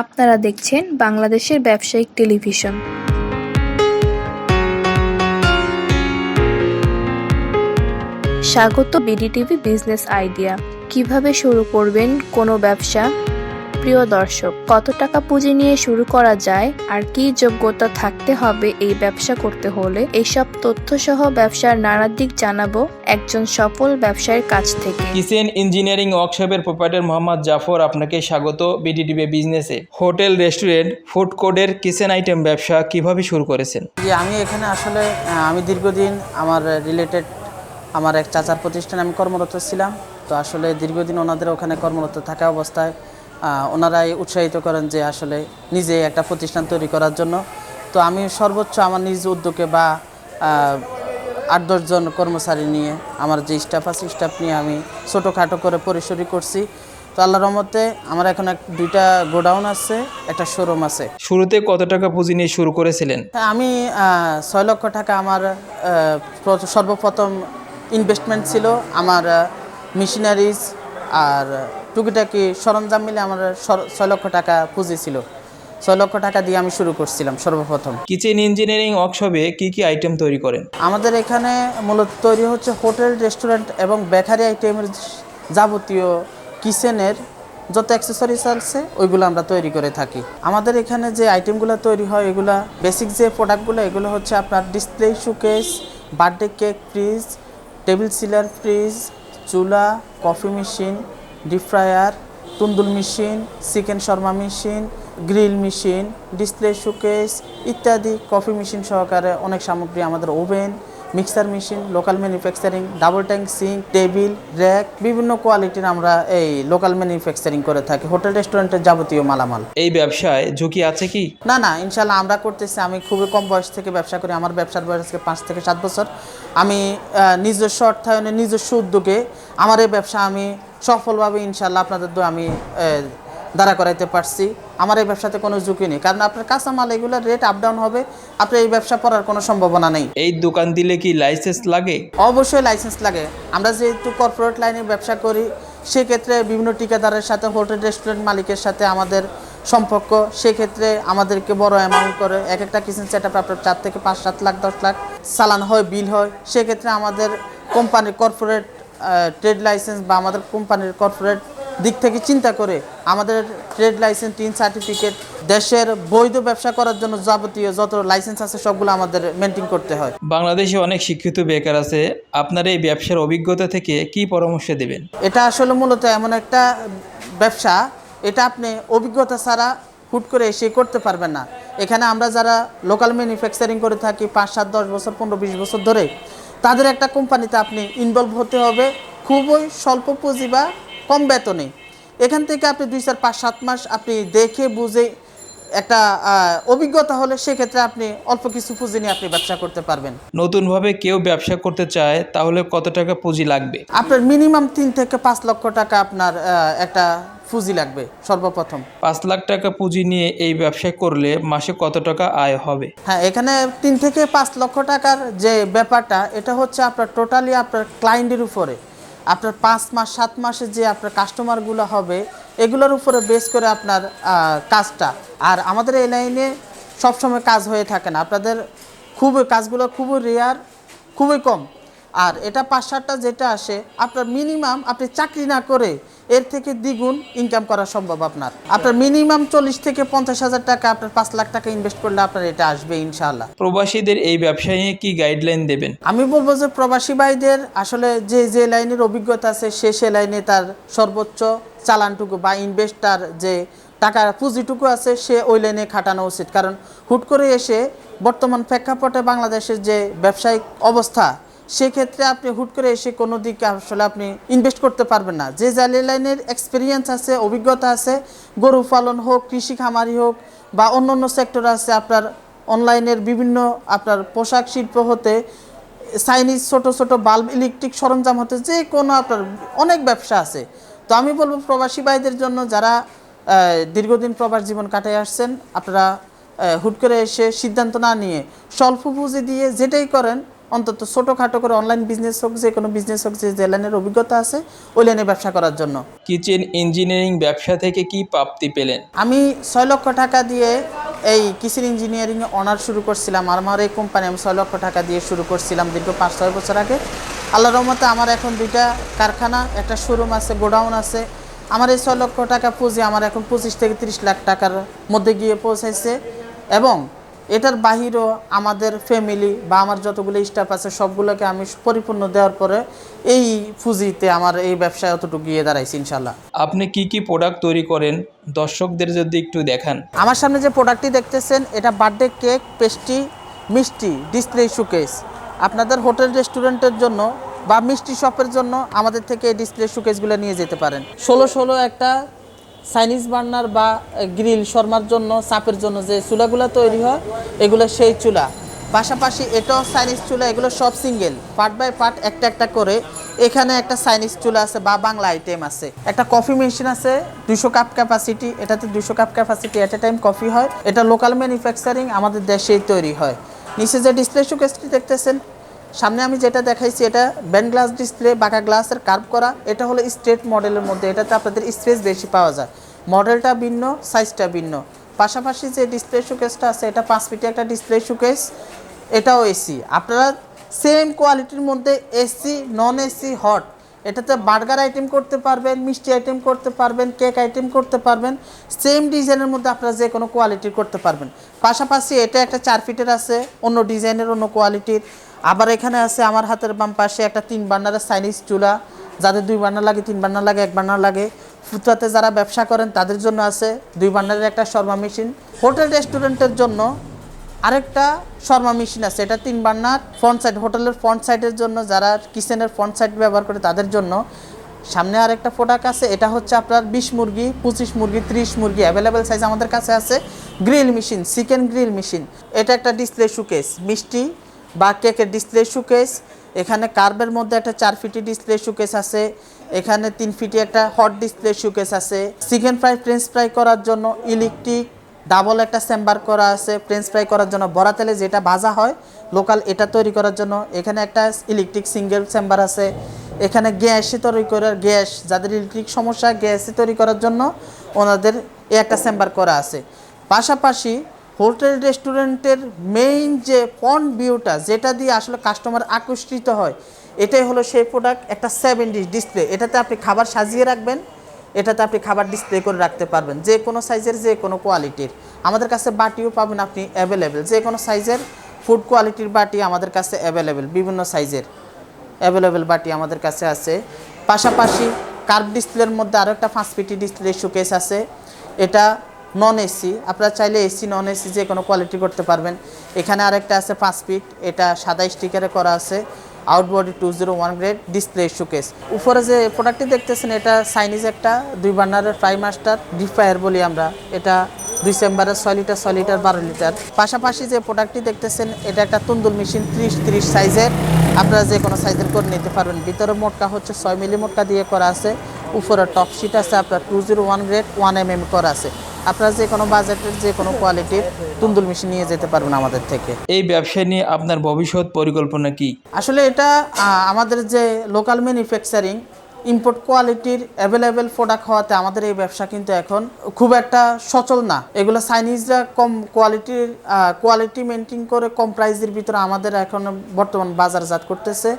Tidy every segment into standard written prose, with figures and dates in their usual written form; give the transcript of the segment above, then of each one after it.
আপনারা দেখছেন বাংলাদেশের ব্যবসায়িক টেলিভিশন। স্বাগত বিডিটিভি বিজনেস আইডিয়া। কিভাবে শুরু করবেন কোনো ব্যবসা? প্রিয় দর্শক, কত টাকা পুঁজি নিয়ে শুরু করা যায় আর কি যোগ্যতা থাকতে হবে এই ব্যবসা করতে হলে, এইসব তথ্য সহ ব্যবসার নানা দিক জানাবো একজন সফল ব্যবসায়ীর কাছ থেকে। কিচেন ইঞ্জিনিয়ারিং ওয়ার্কশপের প্রোপাইটার মোহাম্মদ জাফর আপনাকে স্বাগত বিডিটিভি বিজনেসে। হোটেল, রেস্টুরেন্ট, ফুড কোর্টের কিচেন আইটেম ব্যবসা কিভাবে শুরু করেছেন? জি, আমি এখানে আসলে আমি দীর্ঘদিন আমার রিলেটেড আমার এক চাচার প্রতিষ্ঠানে আমি কর্মরত ছিলাম। তো আসলে দীর্ঘদিন ওনাদের ওখানে কর্মরত থাকা অবস্থায় ওনারাই উৎসাহিত করেন যে আসলে নিজে একটা প্রতিষ্ঠান তৈরি করার জন্য। তো আমি সর্বোচ্চ আমার নিজ উদ্যোগে বা 8-10 জন কর্মচারী নিয়ে আমার যে স্টাফ আছে স্টাফ নিয়ে আমি ছোটোখাটো করে পরিসরি করছি। তো আল্লাহর রহমতে আমার এখন দুইটা গোডাউন আছে, একটা শোরুম আছে। শুরুতে কত টাকা পুঁজি নিয়ে শুরু করেছিলেন? আমি 6 লক্ষ টাকা আমার সর্বপ্রথম ইনভেস্টমেন্ট ছিল। আমার মেশিনারিজ আর টুকিটাকি সরঞ্জাম মিলে আমার 6 লক্ষ টাকা পুঁজি ছিল। 6 লক্ষ টাকা দিয়ে আমি শুরু করছিলাম সর্বপ্রথম। কিচেন ইঞ্জিনিয়ারিং ওয়ার্কশপে কি কি আইটেম তৈরি করেন? আমাদের এখানে মূলত তৈরি হচ্ছে হোটেল, রেস্টুরেন্ট এবং বেকারি আইটেমের যাবতীয় কিচেনের যত অ্যাক্সেসরিজ আছে ওইগুলো আমরা তৈরি করে থাকি। আমাদের এখানে যে আইটেমগুলো তৈরি হয় এগুলা বেসিক যে প্রোডাক্টগুলো এগুলো হচ্ছে আপনার display showcase, birthday cake fridge, table sealer fridge, চুলা, coffee machine, deep fryer, tandoor machine, chicken shawarma machine, grill machine, display showcase ইত্যাদি কফি মেশিন সহকারে অনেক সামগ্রী, আমাদের oven, mixer machine, local manufacturing, double tank sink, table, rack, বিভিন্ন কোয়ালিটির আমরা এই লোকাল ম্যানুফ্যাকচারিং করে থাকি হোটেল রেস্টুরেন্টের যাবতীয় মালামাল। এই ব্যবসায় ঝুঁকি আছে কি? না, ইনশাল্লাহ আমরা করতেছি। আমি খুবই কম বয়স থেকে ব্যবসা করি। আমার ব্যবসার বয়স আজকে 5 থেকে 7 বছর। আমি নিজস্ব অর্থায়নে নিজস্ব উদ্যোগে আমার এই ব্যবসা আমি সফলভাবে ইনশাল্লাহ আপনাদের দ্বারা আমি দাঁড়া করাইতে পারছি। আমার এই ব্যবসাতে কোনো ঝুঁকি নেই, কারণ আপনার কাঁচামাল এগুলোর রেট আপ ডাউন হবে, আপনার এই ব্যবসা করার কোনো সম্ভাবনা নেই। এই দোকান দিলে কি লাইসেন্স লাগে? অবশ্যই লাইসেন্স লাগে। আমরা যেহেতু কর্পোরেট লাইনে ব্যবসা করি সেক্ষেত্রে বিভিন্ন ঠিকাদারের সাথে, হোটেল রেস্টুরেন্ট মালিকের সাথে আমাদের সম্পর্ক, সেক্ষেত্রে আমাদেরকে বড় অ্যামাউন্ট করে এক একটা কিচেন সেট আপ আপনার 4 থেকে 5, 7 লাখ, 10 লাখ চালান হয়, বিল হয়। সেক্ষেত্রে আমাদের কোম্পানির কর্পোরেট ট্রেড লাইসেন্স বা আমাদের কোম্পানির কর্পোরেট দিক থেকে চিন্তা করে আমাদের ট্রেড লাইসেন্স, টিন সার্টিফিকেট, দেশের বৈধ ব্যবসা করার জন্য যাবতীয় যত লাইসেন্স আছে সবগুলো আমাদের মেনটেন করতে হয়। বাংলাদেশে অনেক শিক্ষিত বেকার আছে, আপনার এই ব্যবসার অভিজ্ঞতা থেকে কি পরামর্শ দেবেন? এটা আসলে মূলত এমন একটা ব্যবসা, এটা আপনি অভিজ্ঞতা ছাড়া হুট করে এসে করতে পারবেন না। এখানে আমরা যারা লোকাল ম্যানুফ্যাকচারিং করে থাকি 5, 7, 10 বছর, 15, 20 বছর ধরে, তাদের একটা কোম্পানিতে আপনি ইনভলভ হতে হবে খুবই স্বল্প পুঁজি বা কম বেতনে। এখান থেকে আপনি 2, 4, 5, 7 মাস আপনি দেখে বুঝে একটা অভিজ্ঞতা হলে সেক্ষেত্রে আপনি অল্প কিছু পুঁজি নিয়ে আপনি ব্যবসা করতে পারবেন। নতুনভাবে কেউ ব্যবসা করতে চায় তাহলে কত টাকা পুঁজি লাগবে? আপনার মিনিমাম 3 থেকে 5 লক্ষ টাকা আপনার একটা পুঁজি লাগবে সর্বপ্রথম। 5 লাখ টাকা পুঁজি নিয়ে এই ব্যবসা করলে মাসে কত টাকা আয় হবে? হ্যাঁ, এখানে 3 থেকে 5 লক্ষ টাকার যে ব্যাপারটা, এটা হচ্ছে আপনার টোটালি আপনার ক্লায়েন্টের উপরে, আপনার 5 মাস 7 মাসে যে আপনার কাস্টমারগুলো হবে এগুলোর উপরে বেস করে আপনার কাজটা। আর আমাদের এই লাইনে সবসময় কাজ হয়ে থাকে না, আপনাদের কাজগুলো খুবই রেয়ার, খুবই কম। আর এটা 5-7টা যেটা আসে আপনার মিনিমাম আপনি চাকরি না করে এর থেকে দ্বিগুণ ইনকাম করা সম্ভব। আপনার মিনিমাম 40 থেকে 50 হাজার টাকা, আপনার 5 লাখ টাকা ইনভেস্ট করলে আপনার এটা আসবে ইনশাআল্লাহ। প্রবাসীদের এই ব্যবসায় কি গাইডলাইন দেবেন? আমি বলবো যে প্রবাসী ভাইদের আসলে যে লাইনের অভিজ্ঞতা আছে সে লাইনে তার সর্বোচ্চ চালানটুকু বা ইনভেস্টার যে টাকার পুঁজিটুকু আছে সে ওই লাইনে খাটানো উচিত। কারণ হুট করে এসে বর্তমান প্রেক্ষাপটে বাংলাদেশের যে ব্যবসায়িক অবস্থা, সেক্ষেত্রে আপনি হুট করে এসে কোনো দিকে আসলে আপনি ইনভেস্ট করতে পারবেন না। যে লাইনের এক্সপিরিয়েন্স আছে, অভিজ্ঞতা আছে, গরু পালন হোক, কৃষি খামারি হোক বা অন্য সেক্টর আছে, আপনার অনলাইনের বিভিন্ন আপনার পোশাক শিল্প হতে চাইনিজ ছোট বাল্ব, ইলেকট্রিক সরঞ্জাম হতে, যে কোনো আপনার অনেক ব্যবসা আছে। তো আমি বলবো প্রবাসী ভাইদের জন্য যারা দীর্ঘদিন প্রবাস জীবন কাটিয়ে আসছেন, আপনারা হুট করে এসে সিদ্ধান্ত না নিয়ে স্বল্প পুঁজি দিয়ে যেটাই করেন অন্তত ছোটোখাটো করে অনলাইন বিজনেস হোক, যে কোনো বিজনেস হোক, যে লাইনের অভিজ্ঞতা আছে ওই লাইনে ব্যবসা করার জন্য। কিচেন ইঞ্জিনিয়ারিং ব্যবসা থেকে কি প্রাপ্তি পেলেন? আমি 6 লক্ষ টাকা দিয়ে এই কিচেন ইঞ্জিনিয়ারিংয়ে অনার্স শুরু করছিলাম। আমার এই কোম্পানি আমি 6 লক্ষ টাকা দিয়ে শুরু করছিলাম দীর্ঘ 5-6 বছর আগে। আল্লাহর রহমতে আমার এখন 2টা কারখানা, একটা শোরুম আছে, গোডাউন আছে। আমার এই 6 লক্ষ টাকা পুঁজি আমার এখন 25 থেকে 30 লাখ টাকার মধ্যে গিয়ে পৌঁছাইছে। এবং এটার বাহিরেও আমাদের ফ্যামিলি বা আমার যতগুলো স্টাফ আছে সবগুলোকে আমি পরিপূর্ণ দেওয়ার পরে এই পুঁজিতে আমার এই ব্যবসায় অতটুকু গিয়ে দাঁড়াইছি ইনশাল্লাহ। আপনি কি কি প্রোডাক্ট তৈরি করেন দর্শকদের যদি একটু দেখান? আমার সামনে যে প্রোডাক্টটি দেখতেছেন এটা বার্থডে কেক, পেস্ট্রি, মিষ্টি, ডিসপ্লে শোকেস। আপনাদের হোটেল রেস্টুরেন্টের জন্য বা মিষ্টি শপের জন্য আমাদের থেকে এই ডিসপ্লে শোকেসগুলো নিয়ে যেতে পারেন। 16 একটা চাইনিজ বার্নার বা গ্রিল শর্মার জন্য, চাপের জন্য যে চুলাগুলো তৈরি হয় এগুলো সেই চুলা। পাশাপাশি এটাও চাইনিজ চুলা, এগুলো সব সিঙ্গেল, পার্ট বাই পার্ট একটা একটা করে। এখানে একটা চাইনিজ চুলা আছে বা বাংলা আইটেম আছে। একটা কফি মেশিন আছে 200 কাপ ক্যাপাসিটি, এটাতে 200 কাপ ক্যাপাসিটি এট এ টাইম কফি হয়। এটা লোকাল ম্যানুফ্যাকচারিং, আমাদের দেশেই তৈরি হয়। নিচে যে ডিসপ্লে শোকেসটি দেখতেছেন, সামনে আমি যেটা দেখাইছি এটা ব্যান্ড গ্লাস ডিসপ্লে, বাঁকা গ্লাসের কার্ভ করা। এটা হলো স্ট্রেট মডেলের মধ্যে, এটাতে আপনাদের স্পেস বেশি পাওয়া যায়, মডেলটা ভিন্ন, সাইজটা ভিন্ন। পাশাপাশি যে ডিসপ্লে শোকেসটা আছে এটা 5 ফিটে একটা ডিসপ্লে শোকেস, এটাও এসি। আপনারা সেম কোয়ালিটির মধ্যে এসি, নন এসি, হট, এটাতে বার্গার আইটেম করতে পারবেন, মিষ্টি আইটেম করতে পারবেন, কেক আইটেম করতে পারবেন। সেম ডিজাইনের মধ্যে আপনারা যে কোনো কোয়ালিটির করতে পারবেন। পাশাপাশি এটা একটা 4 ফিটের আছে, অন্য ডিজাইনের, অন্য কোয়ালিটির। আবার এখানে আছে আমার হাতের বাম পাশে একটা 3 বার্নারের চাইনিজ চুলা, যাদের 2 বার্নার লাগে, 3 বার্নার লাগে, 1 বার্নার লাগে। ফুটপাতে যারা ব্যবসা করেন তাদের জন্য আছে 2 বার্নারের একটা শর্মা মেশিন। হোটেল রেস্টুরেন্টের জন্য আরেকটা শর্মা মেশিন আছে, এটা 3 বার্নার ফ্রন্ট সাইড, হোটেলের ফ্রন্ট সাইডের জন্য, যারা কিচেনের ফ্রন্ট সাইড ব্যবহার করে তাদের জন্য। সামনে আরেকটা প্রোডাক্ট আছে, এটা হচ্ছে আপনার 20 মুরগি, 25 মুরগি, 30 মুরগি অ্যাভেলেবেল সাইজ আমাদের কাছে আছে। Grill machine, chicken grill machine. এটা একটা ডিসপ্লে শোকেস, মিষ্টি বা কেকের ডিসপ্লে শোকেস। এখানে কার্ভের মধ্যে একটা 4 ফিটি ডিসপ্লে শোকেস আছে। এখানে 3 ফিটি একটা হট ডিসপ্লে শোকেস আছে। চিকেন ফ্রাই, ফ্রেঞ্চ ফ্রাই করার জন্য ইলেকট্রিক ডাবল একটা চেম্বার করা আছে। ফ্রেঞ্চ ফ্রাই করার জন্য বড়া তেলে যেটা ভাজা হয় লোকাল, এটা তৈরি করার জন্য এখানে একটা ইলেকট্রিক সিঙ্গেল চেম্বার আছে। এখানে গ্যাসে তৈরি করার, গ্যাস যাদের ইলেকট্রিক সমস্যা, গ্যাসে তৈরি করার জন্য ওনাদের একটা চেম্বার করা আছে। পাশাপাশি হোটেল রেস্টুরেন্টের মেইন যে ফ্রন্ট ভিউটা, যেটা দিয়ে আসলে কাস্টমার আকর্ষিত হয়, এটাই হলো সেই প্রোডাক্ট, একটা 7 ইঞ্চ ডিসপ্লে। এটাতে আপনি খাবার সাজিয়ে রাখবেন, এটাতে আপনি খাবার ডিসপ্লে করে রাখতে পারবেন, যে কোনো সাইজের, যে কোনো কোয়ালিটির। আমাদের কাছে বাটিও পাবেন আপনি অ্যাভেলেবেল, যে কোনো সাইজের ফুড কোয়ালিটির বাটি আমাদের কাছে অ্যাভেলেবেল, বিভিন্ন সাইজের অ্যাভেলেবেল বাটি আমাদের কাছে আছে। পাশাপাশি কার্ভ ডিসপ্লের মধ্যে আরও একটা 5 ফিটি ডিসপ্লে শোকেস আছে। এটা নন এসি, আপনারা চাইলে এসি নন এসি যে কোনো কোয়ালিটি করতে পারবেন। এখানে আরেকটা আছে 5 ফিট, এটা সাদা স্টিকারে করা আছে, আউটবডি 201 গ্রেড ডিসপ্লে শোকেস। উপরে যে প্রোডাক্টটি দেখতেছেন এটা চাইনিজ একটা 2 বার্নারের ফ্রাই মাস্টার, ডিপ ফ্রায়ার বলি আমরা। এটা 2 চেম্বারের 6 লিটার, 6 লিটার, 12 লিটার। পাশাপাশি যে প্রোডাক্টটি দেখতেছেন এটা একটা তন্দুর মেশিন 30-30 সাইজের, আপনারা যে কোনো সাইজের করে নিতে পারবেন। ভিতরে মোটকা হচ্ছে 6 মিলি মোটকা দিয়ে করা আছে। উপরে টপ শিট আছে আপনার 201 গ্রেড 1 mm করা আছে। আপনারা যে কোনো বাজেটের, যে কোনো কোয়ালিটির তন্দুর মেশিন নিয়ে যেতে পারবেন আমাদের থেকে। এই ব্যবসা নিয়ে আপনার ভবিষ্যৎ পরিকল্পনা কি? আসলে এটা আমাদের যে লোকাল ম্যানুফ্যাকচারিং, ইম্পোর্ট কোয়ালিটির অ্যাভেলেবেল প্রোডাক্ট হওয়াতে আমাদের এই ব্যবসা কিন্তু এখন খুব একটা সচল না। এগুলো চাইনিজরা কম কোয়ালিটি মেনটেন করে কম প্রাইসের ভিতরে আমাদের এখন বর্তমান বাজারজাত করতেছে।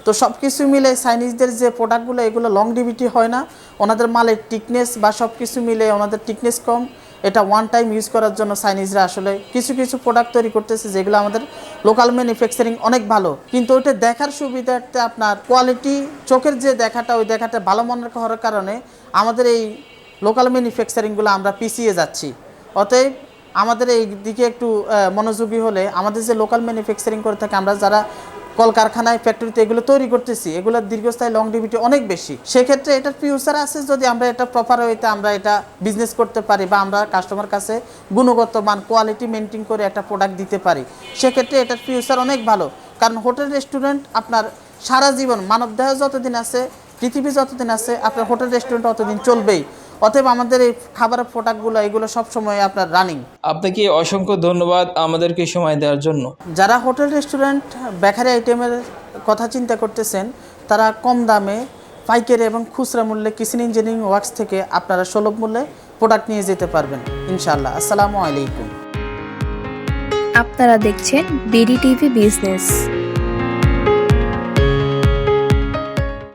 তো সব কিছু মিলে চাইনিজদের যে প্রোডাক্টগুলো, এগুলো লংডিভিটি হয় না, ওনাদের মালের টিকনেস বা সব কিছু মিলে ওনাদের টিকনেস কম। এটা ওয়ান টাইম ইউজ করার জন্য চাইনিজরা আসলে কিছু কিছু প্রোডাক্ট তৈরি করতেছে যেগুলো আমাদের লোকাল ম্যানুফ্যাকচারিং অনেক ভালো, কিন্তু ওইটা দেখার সুবিধার্থে আপনার কোয়ালিটি, চোখের যে দেখাটা, ওই দেখাটা ভালো মনের হওয়ার কারণে আমাদের এই লোকাল ম্যানুফ্যাকচারিংগুলো আমরা পিছিয়ে যাচ্ছি। অতএব আমাদের এই দিকে একটু মনোযোগী হলে, আমাদের যে লোকাল ম্যানুফ্যাকচারিং করে থাকে, আমরা যারা কলকারখানায়, ফ্যাক্টরিতে এগুলো তৈরি করতেছি, এগুলোর দীর্ঘস্থায়ী লংডিভিটি অনেক বেশি। সেক্ষেত্রে এটার ফিউচার আছে যদি আমরা এটা প্রপার ওয়েতে আমরা এটা বিজনেস করতে পারি বা আমরা কাস্টমার কাছে গুণগত মান, কোয়ালিটি মেনটেন করে একটা প্রোডাক্ট দিতে পারি, সেক্ষেত্রে এটার ফিউচার অনেক ভালো। কারণ হোটেল রেস্টুরেন্ট আপনার সারা জীবন, মানবদেহ যতদিন আছে, পৃথিবী যতদিন আছে, আপনার হোটেল রেস্টুরেন্ট অতদিন চলবেই। অতএব আমাদের এই খাবারের প্রোডাক্টগুলো এগুলো সবসময় আপনার রানিং। আপনাকে অসংখ্য ধন্যবাদ আমাদেরকে সময় দেওয়ার জন্য। যারা হোটেল রেস্টুরেন্ট বেকারি আইটেমের কথা চিন্তা করতেছেন তারা কম দামে পাইকারি এবং খুচরা মূল্যে কিচেন ইঞ্জিনিয়ারিং ওয়ার্কস থেকে আপনারা সুলভ মূল্যে প্রোডাক্ট নিয়ে যেতে পারবেন ইনশাআল্লাহ। আসসালামু আলাইকুম। আপনারা দেখছেন বিডিটিভি বিজনেস।